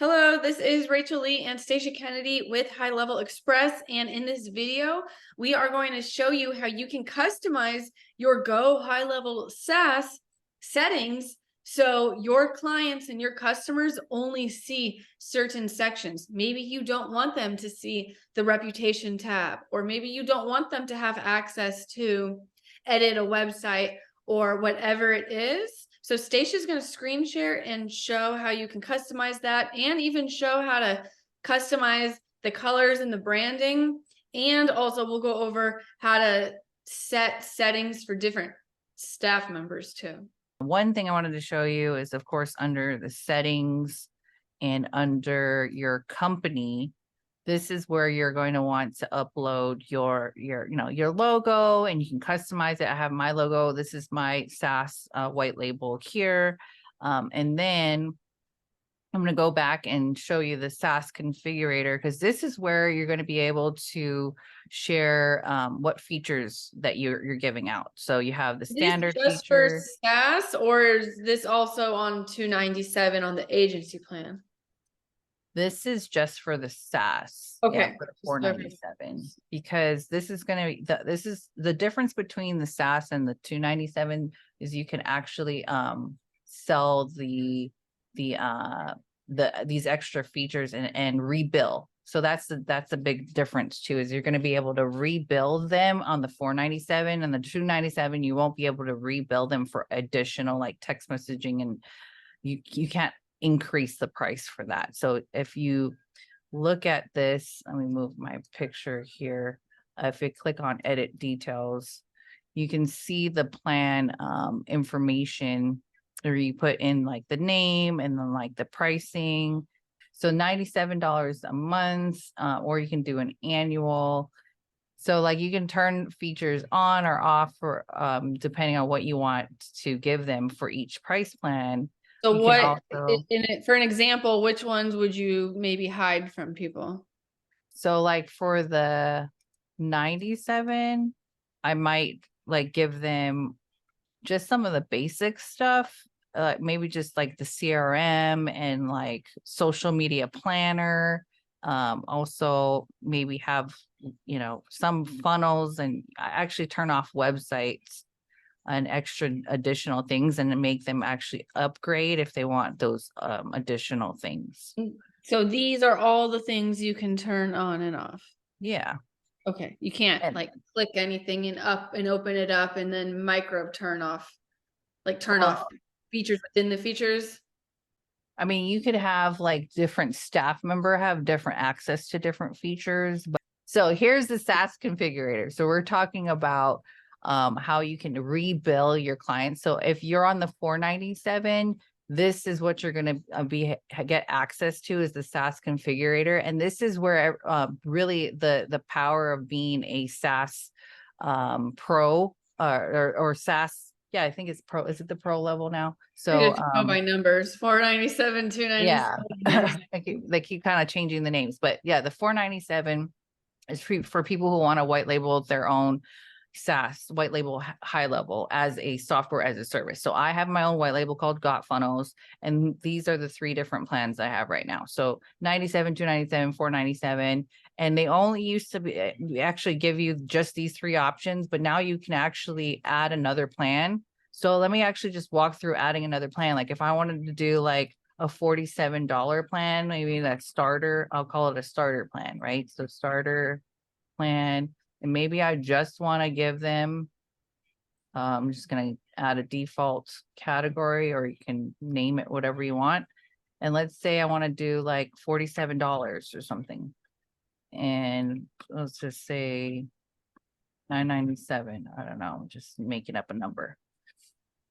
Hello, this is Rachel Lee and Stacia Kennedy with HighLevel Express. And in this video, we are going to show you how you can customize your GoHighLevel SAAS settings so your clients and your customers only see certain sections. Maybe you don't want them to see the reputation tab, or maybe you don't want them to have access to edit a website or whatever it is. So Stacia's going to screen share and show how you can customize that, and even show how to customize the colors and the branding. And also we'll go over how to set settings for different staff members too. One thing I wanted to show you is, of course, under the settings and under your company, this is where you're going to want to upload your logo, and you can customize it. I have my logo. This is my SaaS white label here. And then I'm going to go back and show you the SaaS configurator, because this is where you're going to be able to share what features that you're giving out. So you have the standard just feature. for SaaS, or is this also on 297 on the agency plan? This is just for the SaaS. Okay. Yeah, for the 497, because this is going to be this is the difference between the SaaS and the 297 is you can actually sell these extra features and rebill. So that's a big difference too, is you're going to be able to rebuild them on the 497, and the 297 you won't be able to rebuild them for additional like text messaging, and you can't increase the price for that. So if you look at this, let me move my picture here. If you click on edit details, you can see the plan information, or you put in like the name and then like the pricing. So $97 a month, or you can do an annual. So like you can turn features on or off for depending on what you want to give them for each price plan. So You what, also, for an example, which ones would you maybe hide from people? so like for the 97, I might like give them just some of the basic stuff, maybe just like the CRM and like social media planner. Also maybe have, some funnels, and I actually turn off websites and extra additional things and make them actually upgrade if they want those additional things. So these are all the things you can turn on and off. Yeah. Okay. You can't like click anything and up and open it up and then micro turn off, like turn off features within the features. I mean, you could have like different staff member have different access to different features. But so here's the SaaS configurator. So we're talking about how you can rebill your clients. So if you're on the 497, this is what you're going to get access to, is the SaaS configurator. And this is where really the power of being a SaaS pro or SaaS. Yeah, I think it's pro. Is it the pro level now? So go by numbers, 497, 297. yeah, they keep kind of changing the names, but yeah, the 497 is for people who want to white label their own SaaS, white label HighLevel as a software as a service. So I have my own white label called Got Funnels, and these are the three different plans I have right now. So 97, 297, 497, and they only used to actually give you just these three options, but now you can actually add another plan. So let me actually just walk through adding another plan. Like if I wanted to do like a $47 plan, maybe that starter, I'll call it a starter plan, right? So starter plan. And maybe I just want to give them, I'm just going to add a default category, or you can name it whatever you want. And let's say I want to do like $47 or something. And let's just say 997. I don't know, just making up a number.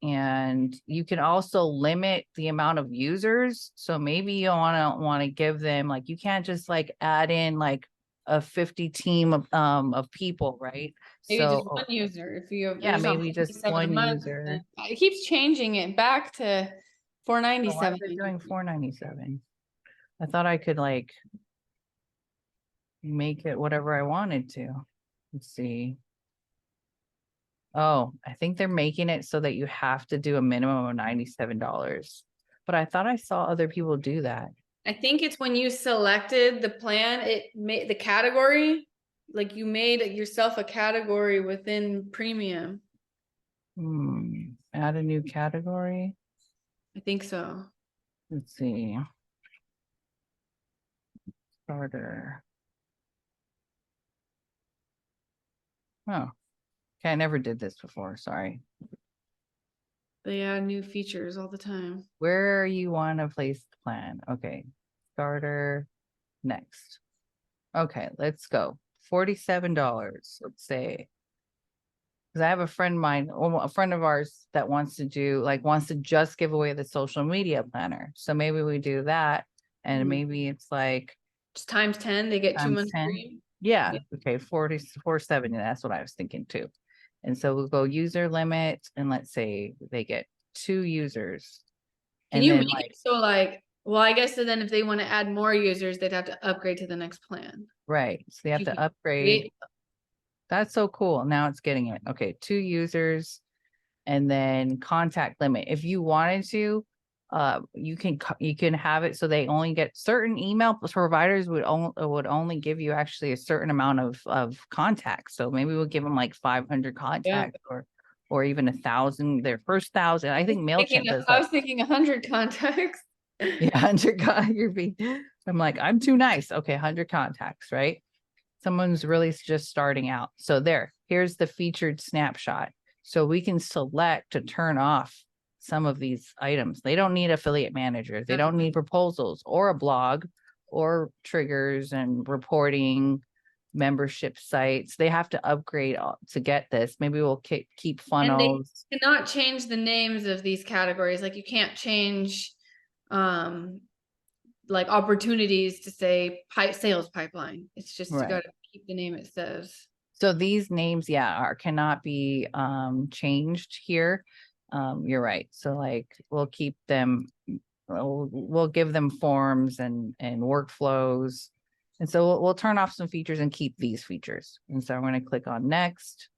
And you can also limit the amount of users. So maybe you want to give them, like, you can't just like add in like a 50 team of people, right? Maybe So just one user. If you have, yeah, maybe just one user. it keeps changing it back to So why 497. is it doing 497? I thought I could like make it whatever I wanted to. Let's see. Oh, I think they're making it so that you have to do a minimum of $97. But I thought I saw other people do that. I think it's when you selected the plan, it made the category, like you made yourself a category within premium. Add a new category. I think so. Let's see. Starter. Oh, okay. I never did this before. Sorry. They add new features all the time. Where you want to place the plan? Okay. Starter. Next. Okay, let's go. $47. Let's say. Because I have a friend of mine, a friend of ours that wants to just give away the social media planner. So maybe we do that. And maybe it's like Just times 10, they get 2 times months 10. free. Yeah. Okay. 470. That's what I was thinking too. And so we'll go user limit and let's say they get 2 users. Can And you then make it so like, well, I guess so then if they want to add more users, they'd have to upgrade to the next plan. right. So they have You to can upgrade. create- That's so cool. Now it's getting it. Okay. 2 users and then contact limit. If you wanted to, you can have it so they only get certain email providers would only give you actually a certain amount of contacts. So maybe we'll give them like 500 contacts or even 1,000, their first 1,000. I think MailChimp does I like was thinking 100 contacts. yeah, 100 I'm like, I'm too nice. Okay, 100 contacts, right? Someone's really just starting out. So here's the featured snapshot. So we can select to turn off some of these items. They don't need affiliate managers. They don't need proposals or a blog or triggers and reporting membership sites. They have to upgrade to get this. Maybe we'll keep And they funnels. cannot change the names of these categories. Like you can't change like opportunities to say sales pipeline. It's just you Right. got to keep the name it says. So these names, cannot be changed here. You're right. So like we'll keep them, we'll give them forms and workflows. And so we'll turn off some features and keep these features. And so I'm going to click on next.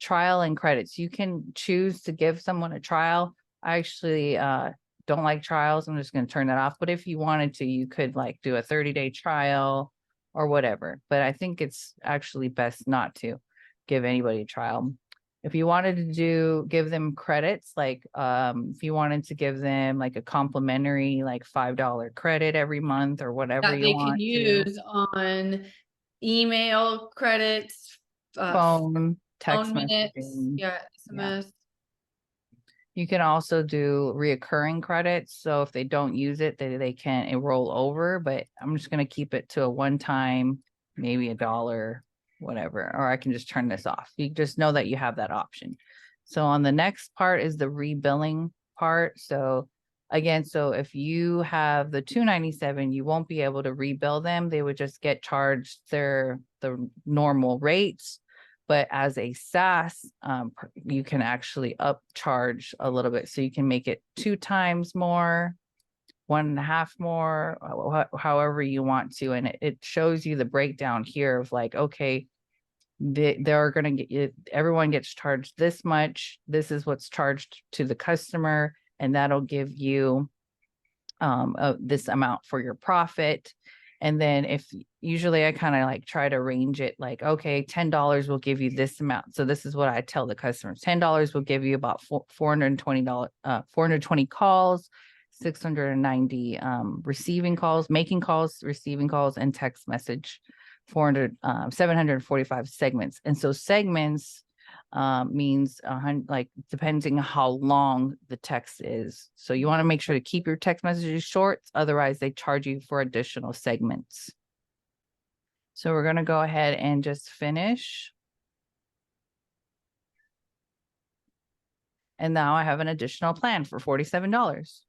Trial and credits. You can choose to give someone a trial. I actually don't like trials. I'm just going to turn that off. But if you wanted to, you could like do a 30-day trial or whatever. But I think it's actually best not to give anybody a trial. If you wanted to give them credits, like if you wanted to give them like a complimentary like $5 credit every month or whatever That you they want can use on email credits, phone, text phone minutes, messaging. yeah, Yeah. SMS. You can also do reoccurring credits. So if they don't use it, they can roll over, but I'm just going to keep it to a one-time, maybe $1, whatever, or I can just turn this off. You just know that you have that option. So on the next part is the rebilling part. So again, so if you have the 297, you won't be able to rebill them. They would just get charged the normal rates. But as a SaaS, you can actually upcharge a little bit. So you can make it 2 times more, 1.5 more, however you want to. And it shows you the breakdown here of like, okay, they're going to get everyone gets charged this much. This is what's charged to the customer. And that'll give you this amount for your profit. And then if usually I kind of like try to range it like, okay, $10 will give you this amount. So this is what I tell the customers. $10 will give you about $420, 420 calls, 690 receiving calls, making calls, receiving calls, and text message, 745 segments. And so segments means like depending on how long the text is. So you want to make sure to keep your text messages short. Otherwise, they charge you for additional segments. So we're going to go ahead and just finish. And now I have an additional plan for $47.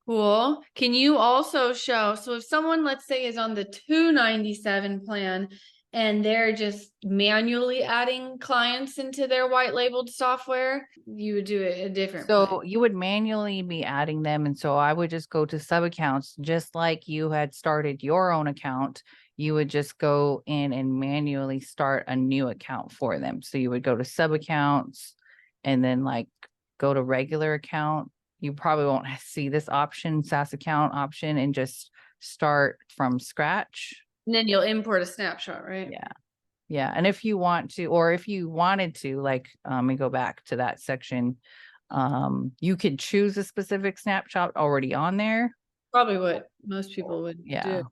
Cool. Can you also show, so if someone, let's say, is on the 297 plan and they're just manually adding clients into their white labeled software, you would do it a different So plan. you would manually be adding them. And so I would just go to sub accounts, just like you had started your own account. You would just go in and manually start a new account for them. So you would go to sub accounts and then like go to regular account. you probably won't see this option, SaaS account option, and just start from scratch. And then you'll import a snapshot, right? Yeah. Yeah. And if you want to, or if you wanted to, like, let me go back to that section. You could choose a specific snapshot already on there. Probably what most people would Yeah. do.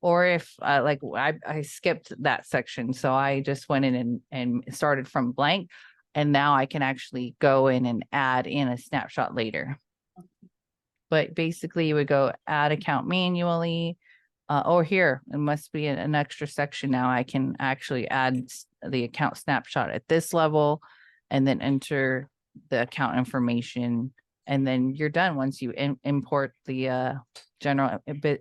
Or if like I skipped that section. So I just went in and started from blank. And now I can actually go in and add in a snapshot later. But basically you would go add account manually. Or here, it must be an extra section now. I can actually add the account snapshot at this level and then enter the account information. And then you're done once you import the general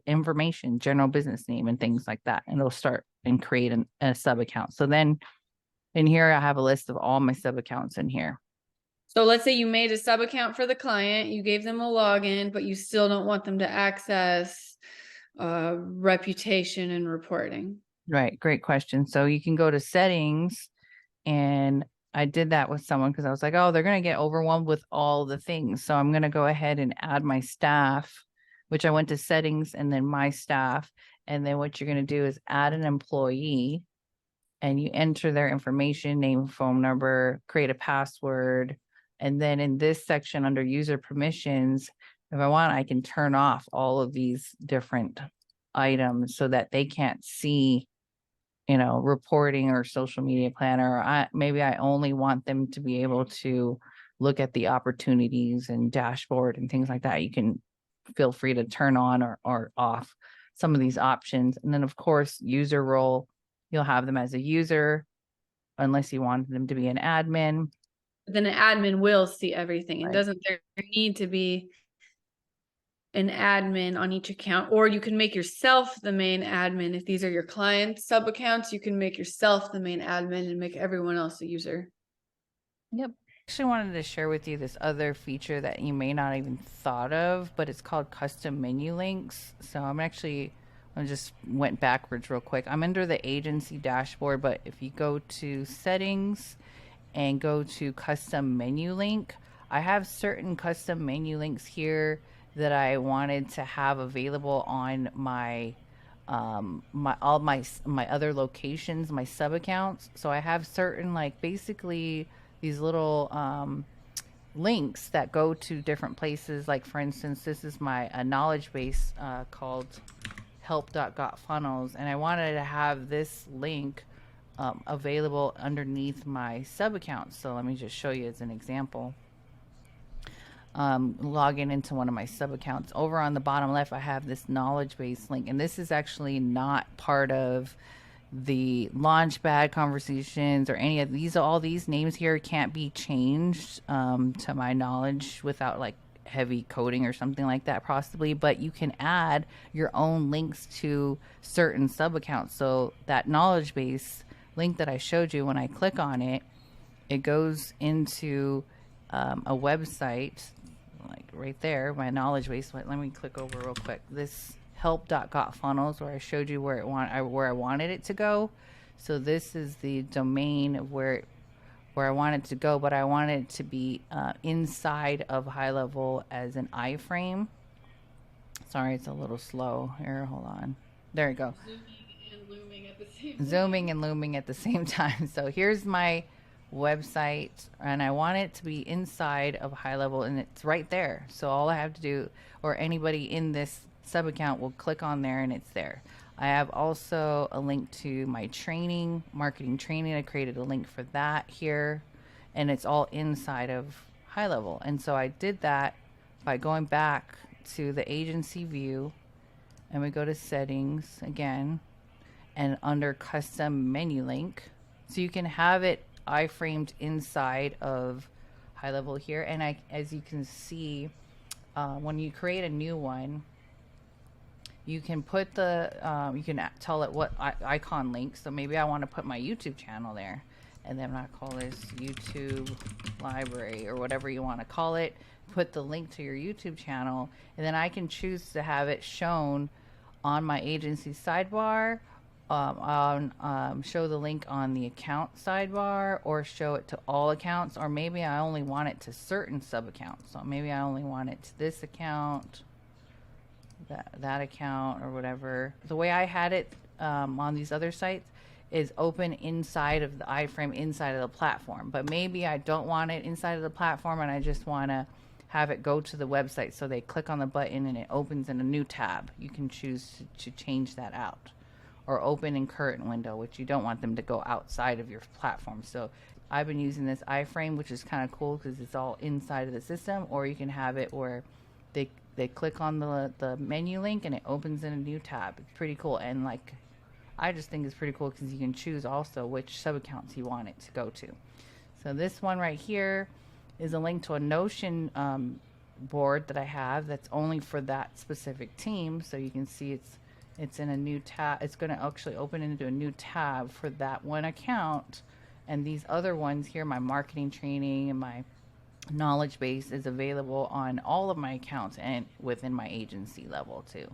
information, general business name and things like that. And it'll start and create a sub account. So then in here, I have a list of all my sub accounts in here. So let's say you made a sub account for the client, you gave them a login, but you still don't want them to access reputation and reporting. Right. Great question. So you can go to settings, and I did that with someone because I was like, oh, they're going to get overwhelmed with all the things. So I'm going to go ahead and add my staff, which I went to settings and then my staff. And then what you're going to do is add an employee, and you enter their information, name, phone number, create a password. And then in this section under user permissions, if I want, I can turn off all of these different items so that they can't see, reporting or social media planner. Maybe I only want them to be able to look at the opportunities and dashboard and things like that. You can feel free to turn on or off some of these options. And then of course, user role, you'll have them as a user unless you want them to be an admin. But then an admin will see everything. And Right. doesn't there need to be an admin on each account? Or you can make yourself the main admin. If these are your clients' sub accounts, you can make yourself the main admin and make everyone else a user. Yep. Actually wanted to share with you this other feature that you may not even thought of, but it's called custom menu links. So I just went backwards real quick. I'm under the agency dashboard, but if you go to settings and go to custom menu link, I have certain custom menu links here that I wanted to have available on my all my other locations, my sub accounts. So I have certain, like, basically these little links that go to different places. Like, for instance, this is my knowledge base called help.gotfunnels, and I wanted to have this link available underneath my sub accounts. So let me just show you as an example. Logging into one of my sub accounts. Over on the bottom left, I have this knowledge base link, and this is actually not part of the Launchpad conversations or any of these. All these names here can't be changed to my knowledge without like heavy coding or something like that possibly, but you can add your own links to certain sub accounts. So that knowledge base link that I showed you, when I click on it, it goes into a website, like right there, my knowledge base. Let me click over real quick. This help.gotfunnels, where I showed you where I wanted it to go. So this is the domain of where I want it to go, but I want it to be inside of HighLevel as an iframe. Sorry, it's a little slow here. Hold on. There we go. Zooming and looming at the same time. So here's my website, and I want it to be inside of HighLevel, and it's right there. So all I have to do, or anybody in this sub account will click on there and it's there. I have also a link to my training, marketing training. I created a link for that here, and it's all inside of HighLevel. And so I did that by going back to the agency view, and we go to settings again, and under custom menu link. So you can have it iframed inside of HighLevel here. And as you can see, when you create a new one, you can put you can tell it what icon link. So maybe I want to put my YouTube channel there, and then I call this YouTube library or whatever you want to call it. Put the link to your YouTube channel, and then I can choose to have it shown on my agency sidebar, show the link on the account sidebar, or show it to all accounts, or maybe I only want it to certain sub accounts. So maybe I only want it to this account, that account, or whatever. The way I had it on these other sites is open inside of the iframe, inside of the platform. But maybe I don't want it inside of the platform, and I just want to have it go to the website. So they click on the button and it opens in a new tab. You can choose to change that out, or open in current window, which you don't want them to go outside of your platform. So I've been using this iframe, which is kind of cool because it's all inside of the system. Or you can have it where they click on the menu link and it opens in a new tab. It's pretty cool. And like, I just think it's pretty cool because you can choose also which sub accounts you want it to go to. So this one right here is a link to a Notion board that I have that's only for that specific team. So you can see it's in a new tab. It's going to actually open into a new tab for that one account. And these other ones here, my marketing training and my knowledge base, is available on all of my accounts and within my agency level too.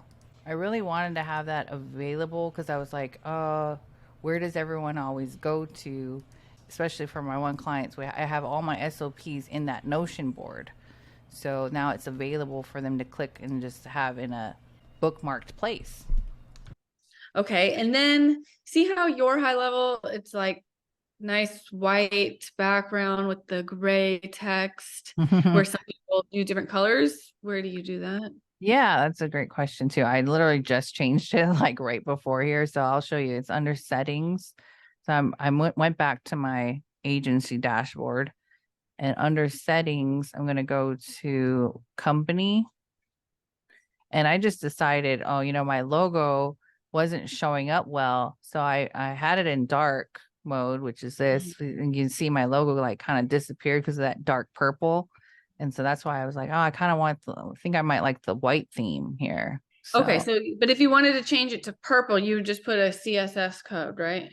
I really wanted to have that available because I was like, where does everyone always go to? Especially for my one clients, I have all my SOPs in that Notion board. So now it's available for them to click and just have in a bookmarked place. Okay, and then see how your high level, it's like nice white background with the gray text, where some people do different colors. Where do you do that? Yeah, that's a great question too. I literally just changed it like right before here. So I'll show you. It's under settings. So I went back to my agency dashboard, and under settings, I'm going to go to company. And I just decided, oh, my logo wasn't showing up well. So I had it in dark mode, which is this. And you can see my logo like kind of disappeared because of that dark purple. And so that's why I was like, oh, I kind of I think I might like the white theme here. Okay, so, but if you wanted to change it to purple, you would just put a CSS code, right?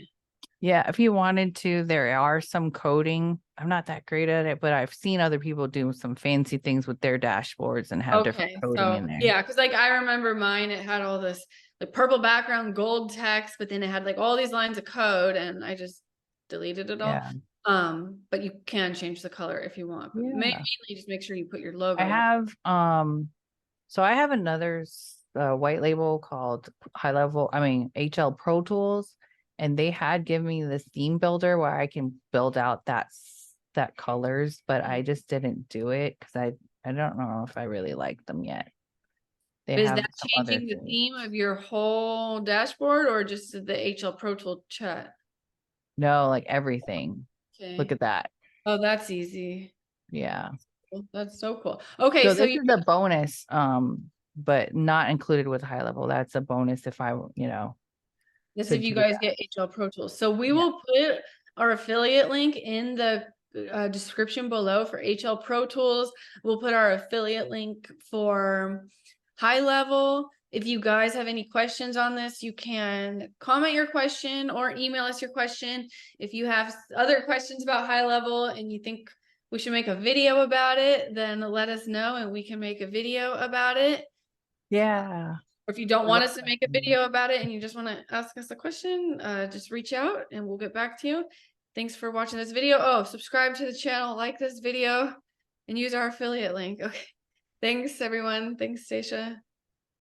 Yeah, if you wanted to, there are some coding. I'm not that great at it, but I've seen other people do some fancy things with their dashboards and have different coding in there. Yeah, because like I remember mine, it had all this like purple background, gold text, but then it had like all these lines of code, and I just deleted it all. But you can change the color if you want. But mainly just make sure you put your logo. I have so I have another white label called HL Pro Tools, and they had given me this theme builder where I can build out that colors, but I just didn't do it because I don't know if I really like them yet. Is that changing the theme of your whole dashboard, or just the HL Pro Tool chat? No, like everything. Okay. Look at that. Oh, that's easy. Yeah. That's so cool. Okay, so this is a bonus, but not included with HighLevel. That's a bonus if I, This if you guys get HL Pro Tools. So we will put our affiliate link in the description below for HL Pro Tools. We'll put our affiliate link for HighLevel. If you guys have any questions on this, you can comment your question or email us your question. If you have other questions about HighLevel and you think we should make a video about it, then let us know and we can make a video about it. Yeah. Or if you don't want us to make a video about it and you just want to ask us a question, just reach out and we'll get back to you. Thanks for watching this video. Oh, subscribe to the channel, like this video, and use our affiliate link. Okay. Thanks, everyone. Thanks, Stacia.